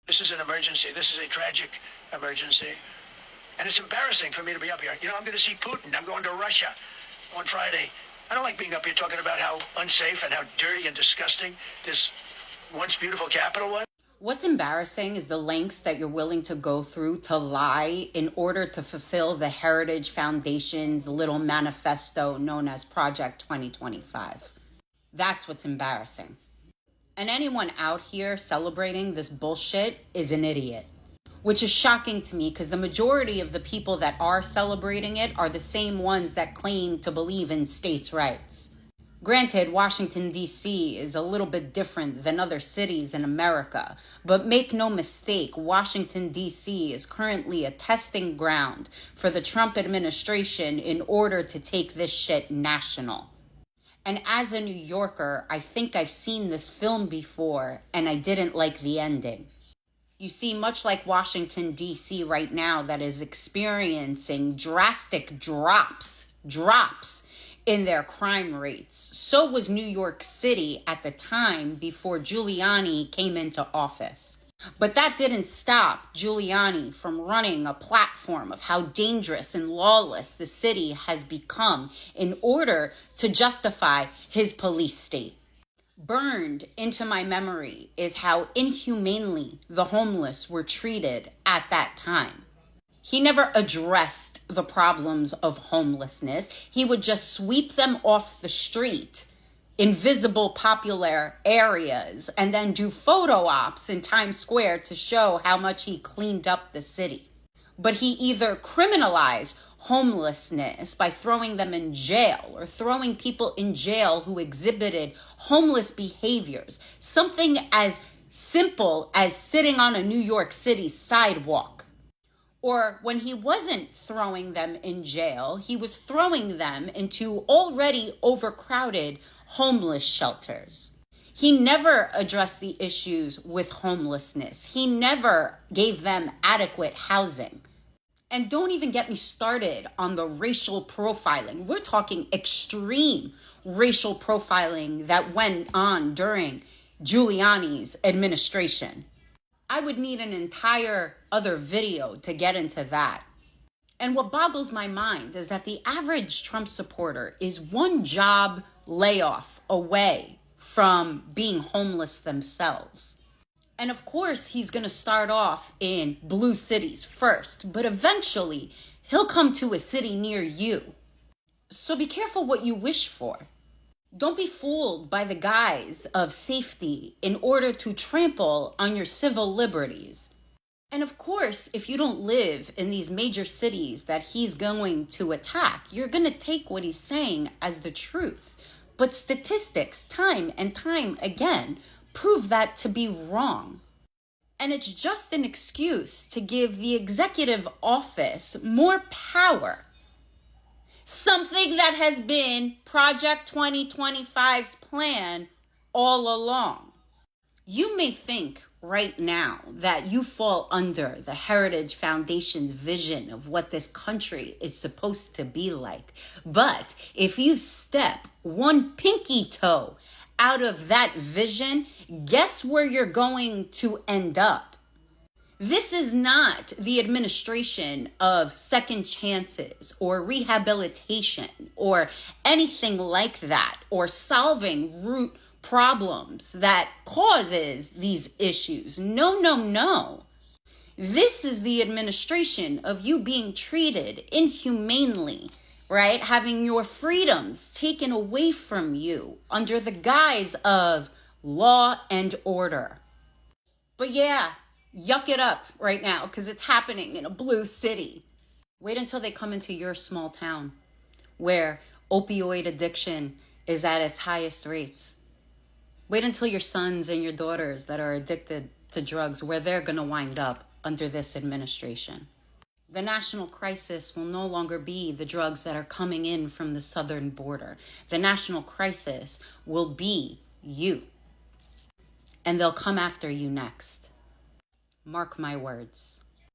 This is an emergency. This is a tragic emergency. And it's embarrassing for me to be up here. You know, I'm going to see Putin. I'm going to Russia on Friday. I don't like being up here talking about how unsafe and how dirty and disgusting this once beautiful capital was. What's embarrassing is the lengths that you're willing to go through to lie in order to fulfill the Heritage Foundation's little manifesto known as Project 2025. That's what's embarrassing. And anyone out here celebrating this bullshit is an idiot, which is shocking to me because the majority of the people that are celebrating it are the same ones that claim to believe in states' rights. Granted, Washington, D.C. is a little bit different than other cities in America, but make no mistake, Washington, D.C. is currently a testing ground for the Trump administration in order to take this shit national. And as a New Yorker, I think I've seen this film before, and I didn't like the ending. You see, much like Washington, D.C. right now that is experiencing drastic drops in their crime rates, so was New York City at the time before Giuliani came into office. But that didn't stop Giuliani from running a platform of how dangerous and lawless the city has become in order to justify his police state. Burned into my memory is how inhumanely the homeless were treated at that time. He never addressed the problems of homelessness. He would just sweep them off the street in visible popular areas and then do photo ops in Times Square to show how much he cleaned up the city. But he either criminalized homelessness by throwing them in jail or throwing people in jail who exhibited homeless behaviors, something as simple as sitting on a New York City sidewalk. Or when he wasn't throwing them in jail, he was throwing them into already overcrowded homeless shelters. He never addressed the issues with homelessness. He never gave them adequate housing. And don't even get me started on the racial profiling. We're talking extreme racial profiling that went on during Giuliani's administration. I would need an entire other video to get into that. And what boggles my mind is that the average Trump supporter is one job layoff away from being homeless themselves. And of course, he's going to start off in blue cities first, but eventually he'll come to a city near you. So be careful what you wish for. Don't be fooled by the guise of safety in order to trample on your civil liberties. And of course, if you don't live in these major cities that he's going to attack, you're going to take what he's saying as the truth. But statistics, time and time again, prove that to be wrong. And it's just an excuse to give the executive office more power. Something that has been Project 2025's plan all along. You may think right now that you fall under the Heritage Foundation's vision of what this country is supposed to be like. But if you step one pinky toe out of that vision, guess where you're going to end up? This is not the administration of second chances or rehabilitation or anything like that, or solving root problems that causes these issues. No. This is the administration of you being treated inhumanely, right? Having your freedoms taken away from you under the guise of law and order. But yeah, yuck it up right now because it's happening in a blue city. Wait until they come into your small town where opioid addiction is at its highest rates. Wait until your sons and your daughters that are addicted to drugs, where they're going to wind up under this administration. The national crisis will no longer be the drugs that are coming in from the southern border. The national crisis will be you. And they'll come after you next. Mark my words.